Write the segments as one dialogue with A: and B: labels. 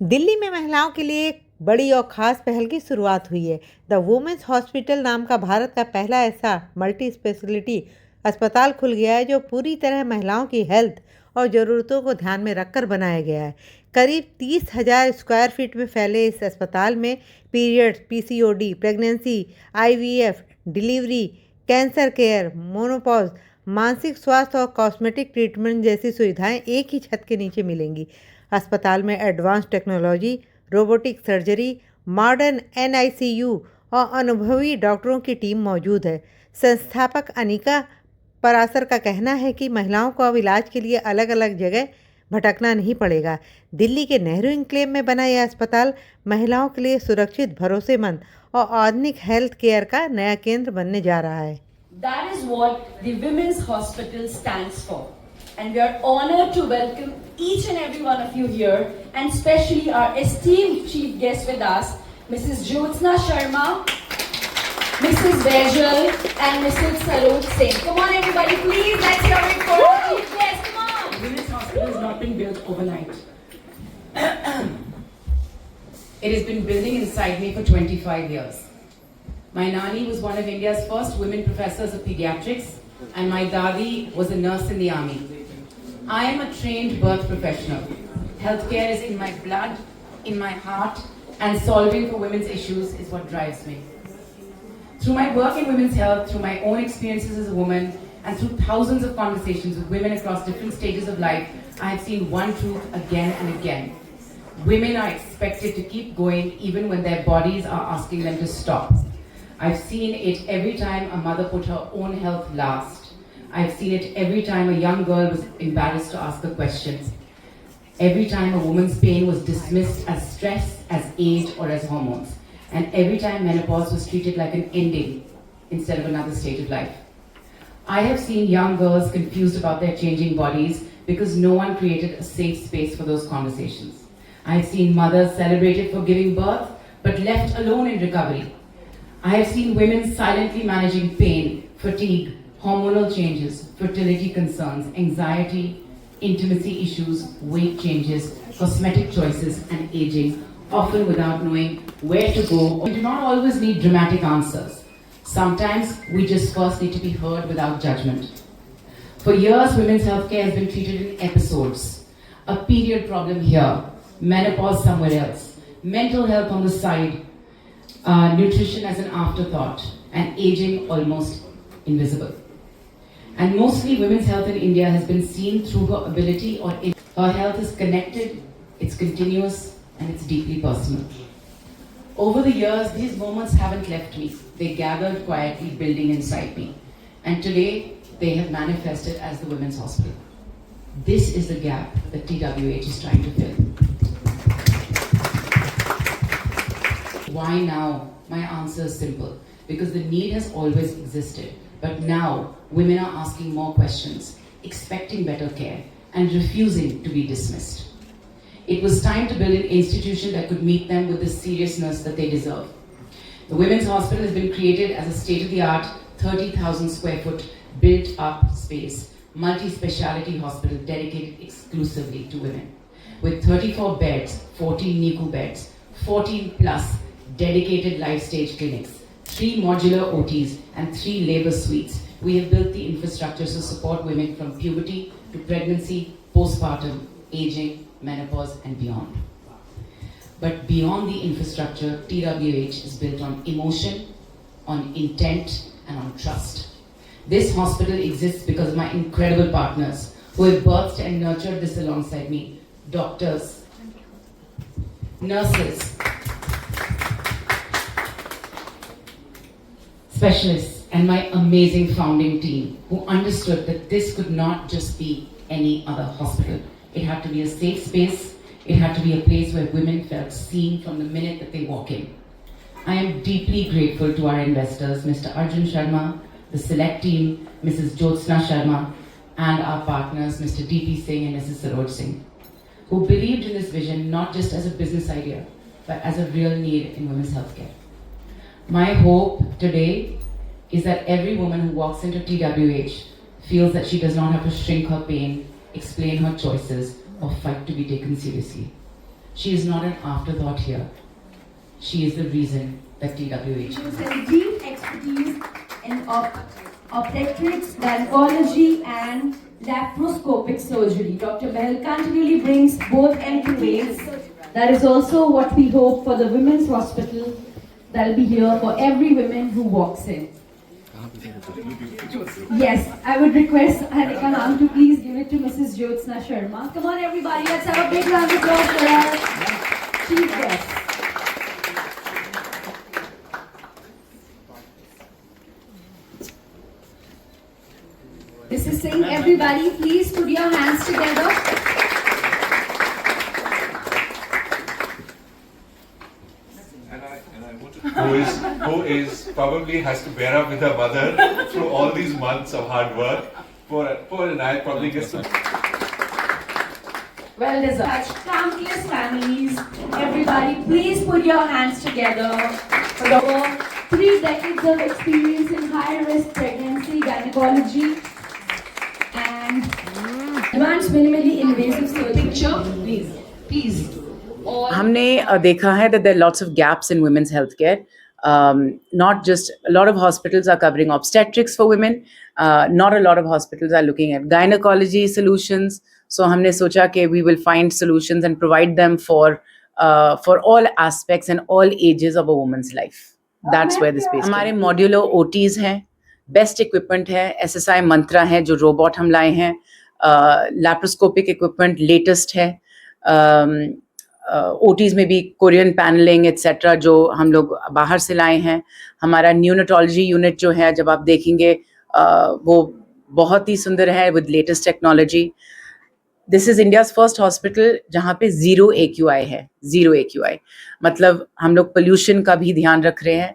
A: दिल्ली में महिलाओं के लिए एक बड़ी और ख़ास पहल की शुरुआत हुई है। द वुमेन्स हॉस्पिटल नाम का भारत का पहला ऐसा मल्टी स्पेशलिटी अस्पताल खुल गया है जो पूरी तरह महिलाओं की हेल्थ और ज़रूरतों को ध्यान में रखकर बनाया गया है। करीब 30,000 स्क्वायर फीट में फैले इस अस्पताल में periods, PCOD, pregnancy, IVF, delivery, cancer care, menopause, मानसिक स्वास्थ्य और कॉस्मेटिक ट्रीटमेंट जैसी सुविधाएं एक ही छत के नीचे मिलेंगी। अस्पताल में advance technology, robotic surgery, modern NICU और अनुभवी डॉक्टरों की टीम मौजूद है। संस्थापक अनिका परासर का कहना है कि महिलाओं को अब इलाज के लिए अलग अलग जगह भटकना नहीं पड़ेगा। दिल्ली के नेहरू एन्क्लेव में बना यह अस्पताल महिलाओं के लिए सुरक्षित, भरोसेमंद और आधुनिक हेल्थ केयर का नया केंद्र बनने जा रहा है।
B: That is what the Women's Hospital stands for. And we are honored to welcome each and every one of you here, and especially our esteemed chief guest with us, Mrs. Jyotsna Sharma, Mrs. Vejal, and Mrs. Saroj Singh. Come on everybody, please, let's hear it for our chief guest, come on!
C: Women's Hospital has not been built overnight. It has been building inside me for 25 years. My Nani was one of India's first women professors of pediatrics, and my Dadi was a nurse in the army. I am a trained birth professional. Healthcare is in my blood, in my heart, and solving for women's issues is what drives me. Through my work in women's health, through my own experiences as a woman, and through thousands of conversations with women across different stages of life, I have seen one truth again and again. Women are expected to keep going even when their bodies are asking them to stop. I've seen it every time a mother put her own health last. I've seen it every time a young girl was embarrassed to ask a question. Every time a woman's pain was dismissed as stress, as age, or as hormones. And every time menopause was treated like an ending instead of another stage of life. I have seen young girls confused about their changing bodies because no one created a safe space for those conversations. I have seen mothers celebrated for giving birth but left alone in recovery. I have seen women silently managing pain, fatigue, hormonal changes, fertility concerns, anxiety, intimacy issues, weight changes, cosmetic choices, and aging, often without knowing where to go. We do not always need dramatic answers. Sometimes we just first need to be heard without judgment. For years, women's healthcare has been treated in episodes. A period problem here, menopause somewhere else, mental health on the side, nutrition as an afterthought, and aging almost invisible. And mostly women's health in India has been seen through her ability or her health is connected, it's continuous, and it's deeply personal. Over the years, these moments haven't left me. They gathered quietly building inside me. And today, they have manifested as the Women's Hospital. This is the gap that TWH is trying to fill. Why now? My answer is simple. Because the need has always existed. But now, women are asking more questions, expecting better care, and refusing to be dismissed. It was time to build an institution that could meet them with the seriousness that they deserve. The Women's Hospital has been created as a state-of-the-art 30,000 square foot built-up space, multi-speciality hospital dedicated exclusively to women. With 34 beds, 14 NICU beds, 14 plus dedicated life stage clinics, 3 modular OTs, and 3 labor suites, we have built the infrastructure to support women from puberty to pregnancy, postpartum, aging, menopause, and beyond. But beyond the infrastructure, TWH is built on emotion, on intent, and on trust. This hospital exists because of my incredible partners who have birthed and nurtured this alongside me. Doctors, nurses, specialists, and my amazing founding team who understood that this could not just be any other hospital. It had to be a safe space. It had to be a place where women felt seen from the minute that they walk in. I am deeply grateful to our investors, Mr. Arjun Sharma, the select team, Mrs. Jyotsna Sharma, and our partners, Mr. DP Singh and Mrs. Saroj Singh, who believed in this vision not just as a business idea, but as a real need in women's healthcare. My hope today is that every woman who walks into TWH feels that she does not have to shrink her pain, explain her choices, or fight to be taken seriously. She is not an afterthought here. She is the reason that TWH.
B: She has deep expertise in obstetrics, gynecology, and laparoscopic surgery. Dr. Behel continually brings both end to ways. That is also what we hope for the Women's Hospital that will be here for every woman who walks in. Yes, I would request Hanika ma'am to please give it to Mrs. Jyotsna Sharma. Come on everybody, let's have a big round of applause for our chief guest. This is saying everybody, please put your hands together.
D: Who is probably has to bear up with her mother through all these months of hard work. Poor and I probably gets to.
B: Well deserved. Countless families, everybody, please put your hands together for over 3 decades of experience in high-risk pregnancy, gynecology, and advanced minimally invasive surgery. Picture, please. All
C: हमने देखा है that there are lots of gaps in women's healthcare. Not just a lot of hospitals are covering obstetrics for women. Not a lot of hospitals are looking at gynecology solutions. So हमने सोचा कि we will find solutions and provide them for all aspects and all ages of a woman's life. That's where this space. हमारे modular OTs हैं, best equipment है, SSI मंत्रा है जो robot हम लाए हैं, laparoscopic equipment latest है. OTs में भी कोरियन पैनलिंग एट्सेट्रा जो हम लोग बाहर से लाए हैं. हमारा न्यूनेटोलॉजी यूनिट जो है जब आप देखेंगे वो बहुत ही सुंदर है with latest technology. This is India's first hospital जहाँ पे ज़ीरो AQI है. ज़ीरो AQI मतलब हम लोग पोल्यूशन का भी ध्यान रख रहे हैं.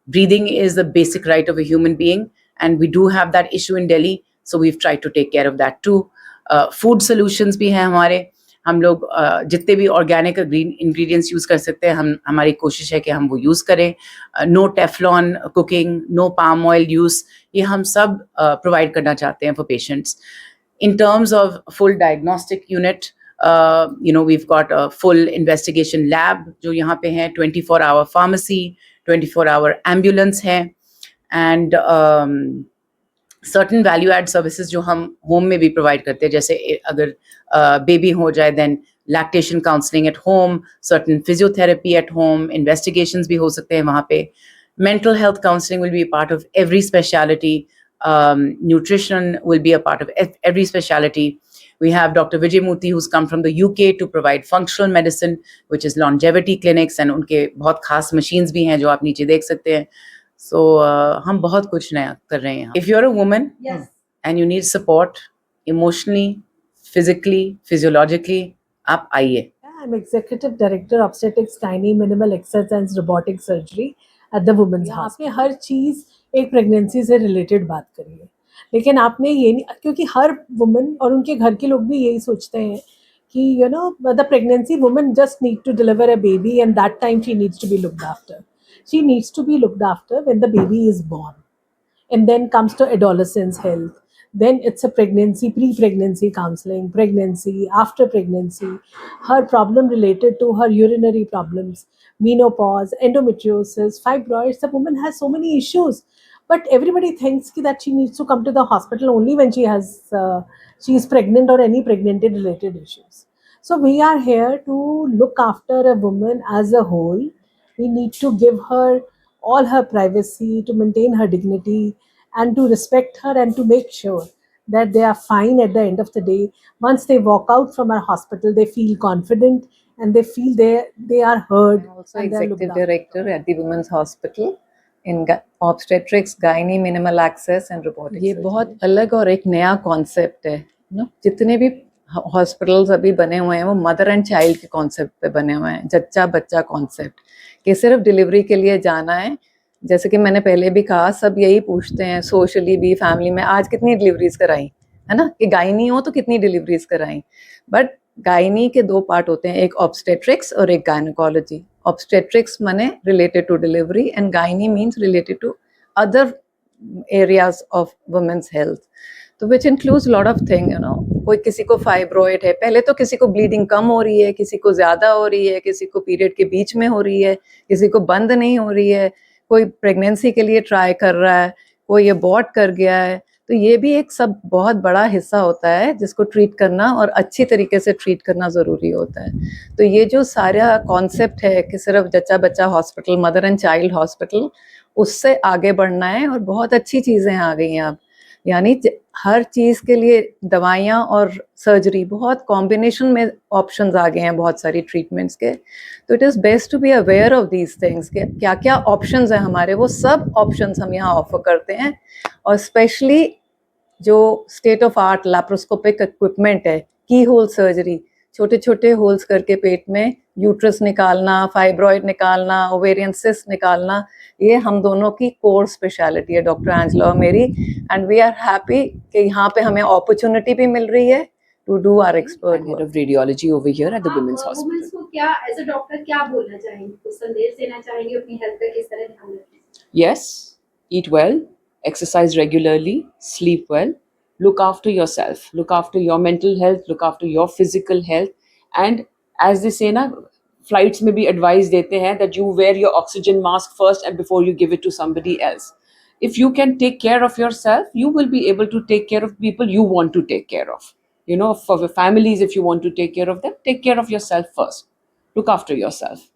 C: Breathing is the basic right of a human being and we do have that issue in Delhi, so we have tried to take care of that too. Food solutions भी हैं हमारे. हम लोग जितने भी ऑर्गेनिक ग्रीन इंग्रेडिएंट्स यूज़ कर सकते हैं हमारी कोशिश है कि हम वो यूज़ करें. No Teflon cooking, no palm oil use, ये हम सब प्रोवाइड करना चाहते हैं for patients. In terms of full diagnostic unit, we've got a full investigation lab जो यहाँ पे है, 24-hour pharmacy, 24-hour ambulance है, and certain value add services जो हम होम में भी प्रोवाइड करते हैं. जैसे अगर बेबी हो जाए then lactation counseling at home, certain physiotherapy at home, investigations भी हो सकते हैं वहाँ पे. Mental health counseling will be a part of every specialty. Nutrition will be a part of every specialty. We have Dr. Vijay Murthy who's come from the UK to provide functional medicine, which is longevity clinics, and उनके बहुत खास machines भी हैं जो आप नीचे देख सकते हैं. So हम बहुत कुछ नया कर रहे हैं. If you're a woman
B: Yes.
C: and you need support emotionally, physically, physiologically, आप आइए.
E: I'm Executive Director Obstetrics, Gynae, Minimal Access and Robotic Surgery at the Women's Hospital. आपने हर चीज़ एक प्रेगनेंसी से रिलेटेड बात करी है, लेकिन आपने ये नहीं, क्योंकि हर वुमन और उनके घर के लोग भी यही सोचते हैं कि the pregnancy woman just need to deliver a baby and that time she needs to be looked after. She needs to be looked after when the baby is born, and then comes to adolescence health. Then it's a pregnancy, pre-pregnancy counseling, pregnancy, after pregnancy, her problem related to her urinary problems, menopause, endometriosis, fibroids. The woman has so many issues, but everybody thinks that she needs to come to the hospital only when she is pregnant or any pregnancy related issues. So we are here to look after a woman as a whole. We need to give her all her privacy, to maintain her dignity, and to respect her, and to make sure that they are fine at the end of the day. Once they walk out from our hospital, they feel confident and they feel they are heard.
F: I'm also
E: and they are looked
F: Executive
E: after.
F: Director at the Women's Hospital in Obstetrics, Gynae, Minimal Access and Robotic
G: ये
F: Surgery.
G: बहुत अलग और एक नया concept है ना. जितने भी हॉस्पिटल्स अभी बने हुए हैं वो मदर एंड चाइल्ड के कॉन्सेप्ट पे बने हुए हैं, जच्चा बच्चा कॉन्सेप्ट, कि सिर्फ डिलीवरी के लिए जाना है. जैसे कि मैंने पहले भी कहा, सब यही पूछते हैं सोशली भी, फैमिली में, आज कितनी डिलीवरीज कराई है ना, कि गायनी हो तो कितनी डिलीवरीज कराई. बट गायनी के दो पार्ट होते हैं, एक ऑब्स्टेट्रिक्स और एक गायनोकोलॉजी. ऑब्स्टेट्रिक्स माने related to delivery and gynae means related to other areas of women's health. तो which includes lot of thing, कोई किसी को फाइब्रॉइड है, पहले तो किसी को ब्लीडिंग कम हो रही है, किसी को ज़्यादा हो रही है, किसी को पीरियड के बीच में हो रही है, किसी को बंद नहीं हो रही है, कोई प्रेगनेंसी के लिए ट्राई कर रहा है, कोई अबॉर्ट कर गया है। तो ये भी एक सब बहुत बड़ा हिस्सा होता है जिसको ट्रीट करना और अच्छी तरीके से ट्रीट करना ज़रूरी होता है। तो ये जो सारा कॉन्सेप्ट है कि सिर्फ जच्चा बच्चा hospital, mother and child hospital, उससे आगे बढ़ना है और बहुत अच्छी चीज़ें आ गई हैं अब। यानी हर चीज़ के लिए दवाइयाँ और सर्जरी, बहुत कॉम्बिनेशन में ऑप्शंस आ गए हैं बहुत सारी ट्रीटमेंट्स के। तो it is best to be aware of these things कि क्या क्या ऑप्शंस हैं हमारे, वो सब ऑप्शंस हम यहाँ ऑफर करते हैं। और स्पेशली जो state of art laparoscopic equipment है, की होल सर्जरी, छोटे छोटे होल्स करके पेट में यूट्रस निकालना, फाइब्रॉइड निकालना, ओवेरियन सिस्ट निकालना, ये हम दोनों की कोर स्पेशलिटी है, डॉक्टर एंजेला और मेरी। एंड वी आर हैप्पी कि यहाँ पे हमें अपॉर्चुनिटी भी मिल रही है to do our expert
H: head of radiology over here at the women's hospital.
I: Women's को क्या एज अ डॉक्टर क्या बोलना चाहेंगे, कुछ संदेश देना चाहेंगे अपनी हेल्थ का किस तरह ध्यान रखें?
H: Yes, eat well, exercise regularly, sleep well, look after yourself, look after your mental health, look after your physical health, and as they say na, flights में भी advice देते हैं that you wear your oxygen mask first and before you give it to somebody else. If you can take care of yourself, you will be able to take care of people you want to take care of. For the families, if you want to take care of them, take care of yourself first. Look after yourself.